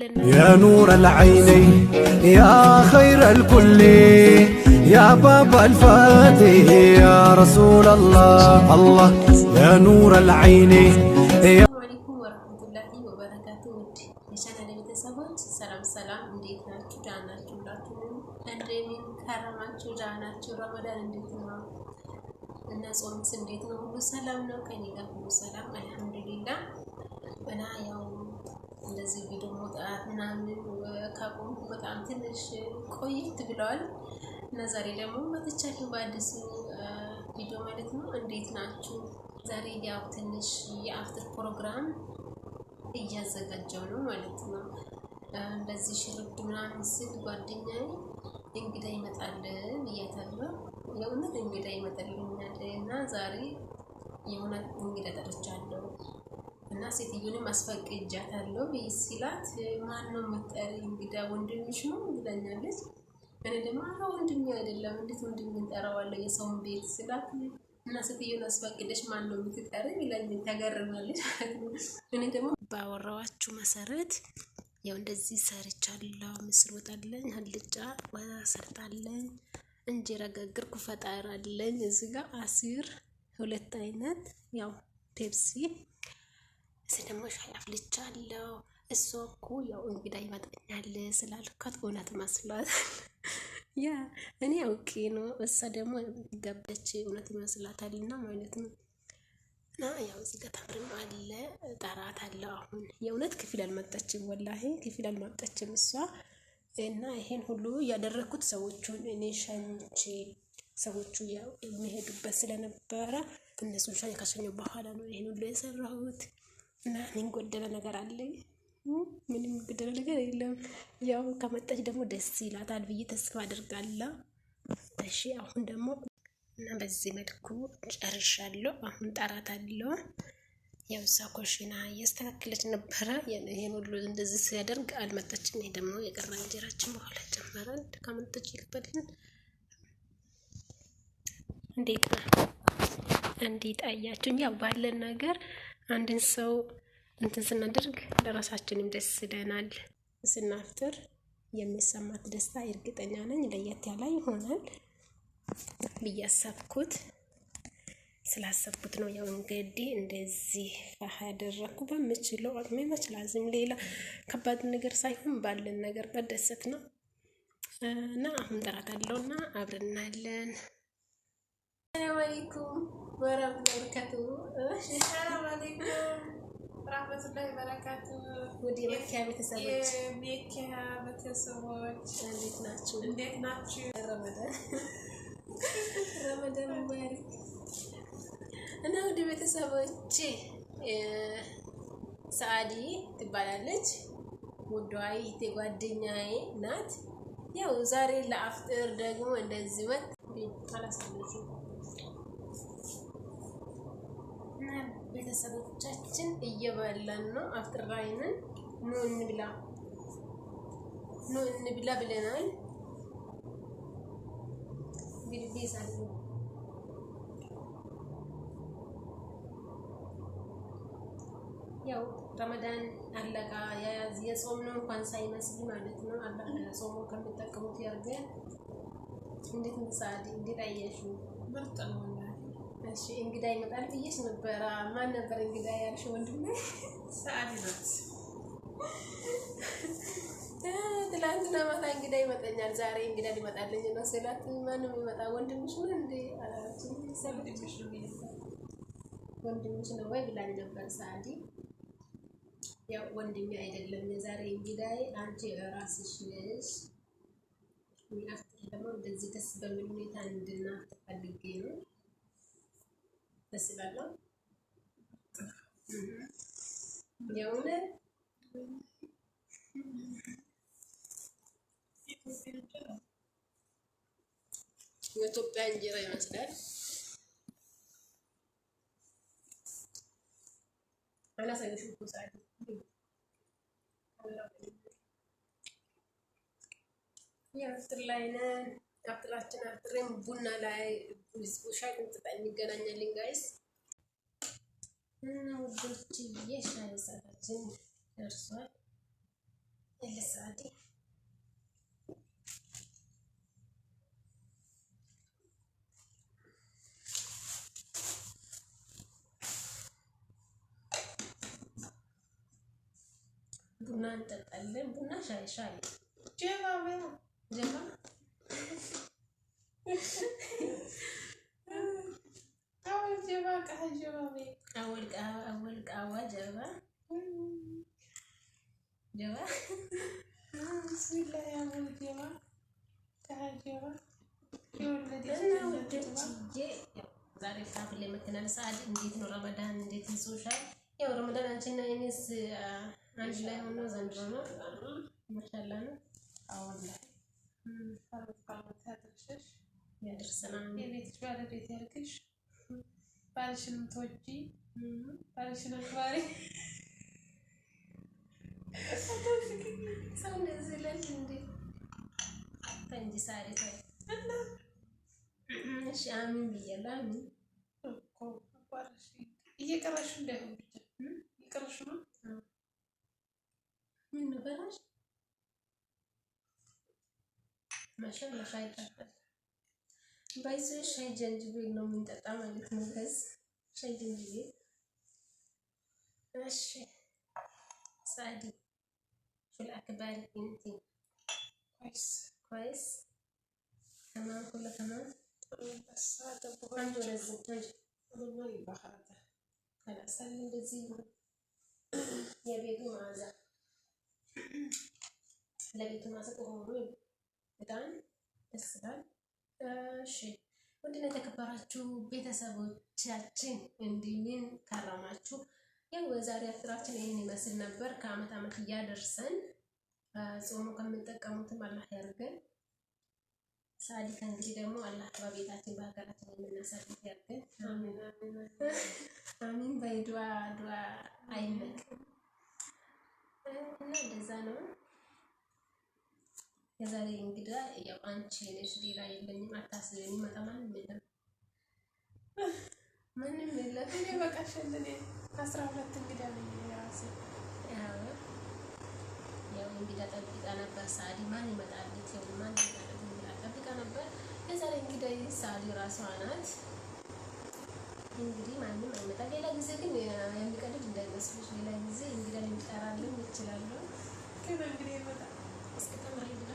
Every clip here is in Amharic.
يا نور العينين يا خير الكل يا باب الفاتح يا رسول الله الله يا نور العينين السلام عليكم ورحمة الله وبركاته የቻናሌ ቤተሰቦች ሰላም እንዴት ናችሁ? ደህና ናችሁ? ሁላችሁም እንደምን ከረማችሁ? ደህና ናችሁ? ረመዳን እንዴት ነው? እና ጾምስ እንዴት ነው? ሁሉ ሰላም ነው? ከኔ ጋር ሁሉ ሰላም አልሐምዱሊላህ። እና ያው እንደዚህ ቪዲዮ መውጣት ምናምን ካቆምኩ በጣም ትንሽ ቆየት ብለዋል እና ዛሬ ደግሞ መጥቻለሁ በአዲሱ ቪዲዮ ማለት ነው። እንዴት ናችሁ? ዛሬ ያው ትንሽ የአፍጥር ፕሮግራም እያዘጋጀው ነው ማለት ነው። እንደዚህ ሽርብ ምናምን ስል ጓደኛዬ እንግዳ ይመጣል ብያታለሁ። የእውነት እንግዳ ይመጣልኛል እና ዛሬ የሆነ እንግዳ ጠርቻለሁ እና ሴትዮንም አስፈቅጃታለሁ ሲላት ማን ነው መጣሪ እንግዳ ወንድምሽ ነው ብላኛለች። እኔ ደግሞ አራ ወንድሜ አይደለም እንዴት ወንድሜ እንጠራዋለሁ የሰውን ቤት ስላት እና ሴትዮን አስፈቅደሽ ማን ነው የምትጠሪ ብላኝ ተገርማለች። እኔ ደግሞ ባወራዋችሁ መሰረት ያው እንደዚህ ሰርቻለሁ። ምስር ወጥ አለኝ፣ አልጫ ሰርታለኝ፣ እንጀራ ጋግርኩ፣ ፈጣር አለኝ። እዚህ ጋር አሲር ሁለት አይነት ያው ፔፕሲ እዚህ ደግሞ ሻይ አፍልቻለሁ። እሷ እኮ ያው እንግዳ ይመጣኛል ስላልኳት እውነት መስሏት ያ እኔ አውቄ ነው። እሷ ደግሞ ገበች እውነት ይመስላታልና ማለት ነው። እና ያው እዚህ ጋር ተምርም አለ ጠራት አለ። አሁን የእውነት ክፍል አልመጣችም፣ ወላሂ ክፍል አልመጣችም እሷ። እና ይሄን ሁሉ ያደረኩት ሰዎቹን እኔ ሸኝቼ ሰዎቹ ያው የሚሄዱበት ስለነበረ እነሱን ሸኝ ከሸኘ በኋላ ነው ይሄን ሁሉ የሰራሁት። እና ምን ጎደለ ነገር አለ? ምንም ጎደለ ነገር የለም። ያው ከመጣች ደግሞ ደስ ይላታል ብዬ ተስፋ አድርጋለሁ። እሺ አሁን ደግሞ እና በዚህ መልኩ ጨርሻለሁ። አሁን ጠራታለሁ። ያው እሷ ኮሽና እያስተካከለች ነበረ። ይሄን ሁሉ እንደዚህ ሲያደርግ አልመጣችም። ይሄ ደግሞ የቀረ እንጀራችን በኋላ ጨመራል። ከመጣች ይልበልን። እንዴት አያችሁኝ? ያው ባለን ነገር አንድን ሰው እንትን ስናደርግ ለራሳችንም ደስ ይለናል። ስናፍጥር የሚሰማት ደስታ እርግጠኛ ነኝ ለየት ያለ ይሆናል ብዬ ስላሰብኩት ነው። ያው እንግዲህ እንደዚህ ያደረኩ በምችለው አቅሜ መችላዝም ሌላ ከባድ ነገር ሳይሆን ባለን ነገር በደሰት ነው። እና አሁን ጠራታለሁና አብረን እናያለን። ሰላም አለይኩም ወራህመቱላሂ ወበረካቱሁ። ሰላም አለይኩም ወራህመቱላሂ ወበረካቱሁ። ወዲ መኪያ ቤተሰቦች እንዴት ናችሁ? ረመዳን ሙባረክ። እና ወዲ ቤተሰቦች ሰዓዲ ትባላለች። ውዷይ ጓደኛዬ ናት። ያው ዛሬ ለአፍጥር ደግሞ እንደዚህ ወጥ አላሳለፉ ቤተሰቦቻችን እየበላን ነው። አፍጥር ላይ ነን። ኑ እንብላ ብለናል። ቢልቢዛሉ ያው ረመዳን አለቃ የጾም ነው እንኳን ሳይመስል ማለት ነው። አላህ ጾሙ ከሚጠቀሙት ያርገን። እንዴት እንሳዲ እንዴት አየሽው? ምርጥ ነው። እሺ እንግዳ ይመጣል ብዬሽ ነበር። ማን ነበር እንግዳ ያልሽ? ወንድሜ ሰዓዲ ናት። ትላንትና ማታ እንግዳ ይመጣኛል፣ ዛሬ እንግዳ ሊመጣልኝ ነው ስላት ማንም ይመጣ ወንድምሽ ነው እንዴ አላችሁ? ወንድምሽ ነው ወይ ብላኝ ነበር ሰዓዲ። ያው ወንድሜ አይደለም የዛሬ እንግዳዬ አንቺ ራስሽ ነሽ። አፍጥር ደግሞ እንደዚህ ደስ በሚል ሁኔታ እንድናፍጥ ፈልጌ ነው። ደስ ይላል። የእውነት የኢትዮጵያ እንጀራ ይመስላል። አላሳየሽም እኮ ሰዓዲ የአፍጥር ላይ ነን። አፍጥራችን አፍጥሬም ቡና ላይ ሻይ እንጠጣ እንገናኛለን ጋይስ። እና ውዶች የሻይ ሰዓታችን ደርሷል። ሳዲ ቡና እንጠጣለን። ቡና ሻይ ጀባ ጀባ أول قهوة جبا بسم الله يا أول جبا قهوة جبا ዛሬ ካፍሌ መተናል። ሰዓት እንዴት ነው ረመዳን? እንዴት ይዞሻል? ያው ረመዳን አንቺና እኔስ አንድ ላይ ሆኖ ዘንድሮ ነው ማሻአላ ነው። አሁን ላይ ያደርሰናል። የቤትሽ ባለቤት ያልክሽ ባልሽንም ተወጂ ባልሽን አክባሪ ሰው እንደዚህ ይላል እንዴ? ተንጂ ሳሪ ታይ እና እሺ አሚን ብያለሁ። አሚን እኮ አባረሽ እየቀረሽ እንዳይሆን ብቻ እየቀረሽ ነው። ምን ነበረሽ? ማሻአላ ሻይ ጠጣሽ? ባይዘ ሻይ ጀንጅብል ነው የምንጠጣ ማለት ነው። ጋዝ ሻይ ጀንጅብል። እሺ ሳዲ شو الأخبار انتي؟ كويس تمام كله تمام. بس هذا الحمد لله والله بهذا خلاص እንደዚህ የቤቱ ማዛ ለቤቱ ማዛ ሆኖ በጣም ደስ ይላል። እሺ ወንድና የተከበራችሁ ቤተሰቦቻችን እንደምን ከረማችሁ? ያው ዛሬ አፍጥራችን ይሄን ይመስል ነበር። ከአመት አመት እያደረሰን ጾሙ ከምንጠቀሙትም አላህ ያርገን። ሳዲ ከእንግዲህ ደግሞ አላህ በቤታችን በሀገራችን የምናሳልፍ ያርገን። አሚን አሚን። በዱዓ አይመክ እና እንደዛ ነው። የዛሬ እንግዳ ያው አንቺ ነሽ፣ ሌላ የለኝም። አታስቢ። የሚመጣ ማንም የለም፣ ምንም የለም። እኔ በቃ ሸልኔ 12 እንግዳ ነኝ የራሴ። ያው እንግዳ ጠብቃ ነበር ሳዲ። ማን ይመጣልት? ያው ማን ይመጣልት እንግዳ ጠብቃ ነበር። የዛሬ እንግዳ ሳዲ ራሷ ናት። እንግዲህ ማንም አይመጣ። ሌላ ጊዜ ግን የሚቀልድ እንዳይመስልሽ፣ ሌላ ጊዜ እንግዳ ሊጠራልን ይችላል። ግን እንግዲህ ይመጣ እስከ ተመሪ ብላ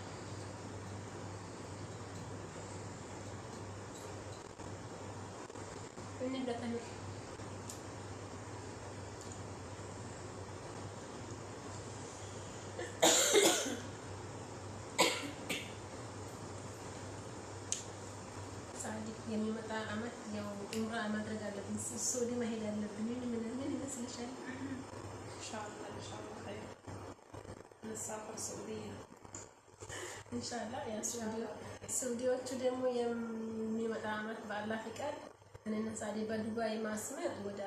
እንብለታለን። የሚመጣ አመት ያው ኡምራ ማድረግ አለብን፣ ሱዲ መሄድ አለብን። ምን ይመስልሻል? ኢንሻአላህ ኢንሻአላህ ኸይር ነሳፈር ሱዲያ ኢንሻአላህ። ያ ሱዲዎቹ ደግሞ የሚመጣ አመት በአላህ ፍቃድ እኔና ሳዲ በዱባይ ማስመር ወደ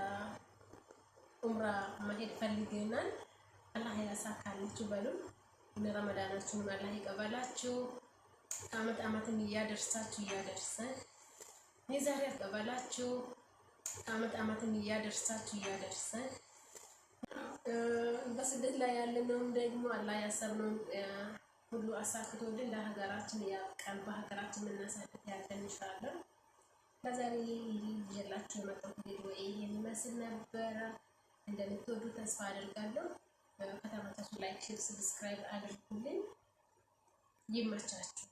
ኡምራ መሄድ ፈልገናል። አላህ ያሳካላችሁ በሉ። ረመዳናችሁን አላህ ይቀበላችሁ። ከአመት አመትም እያደርሳችሁ እያደርሰን የዛሬ ያቀበላችሁ ከአመት አመትም እያደርሳችሁ እያደርሰን በስደት ላይ ያለነውም ደግሞ አላህ ያሰብነውን ሁሉ አሳክቶልን ለሀገራችን ያብቃን። በሀገራችን የምናሳልፍ ያለን ኢንሻአላህ። ለዛሬ ይዤላችሁ የመጣሁት ቪዲዮ ይሄን ይመስል ነበረ። እንደምትወዱ ተስፋ አደርጋለሁ። ከተመቻችሁ ላይክ፣ ሼር፣ ሰብስክራይብ አድርጉልኝ። ይመቻችሁ።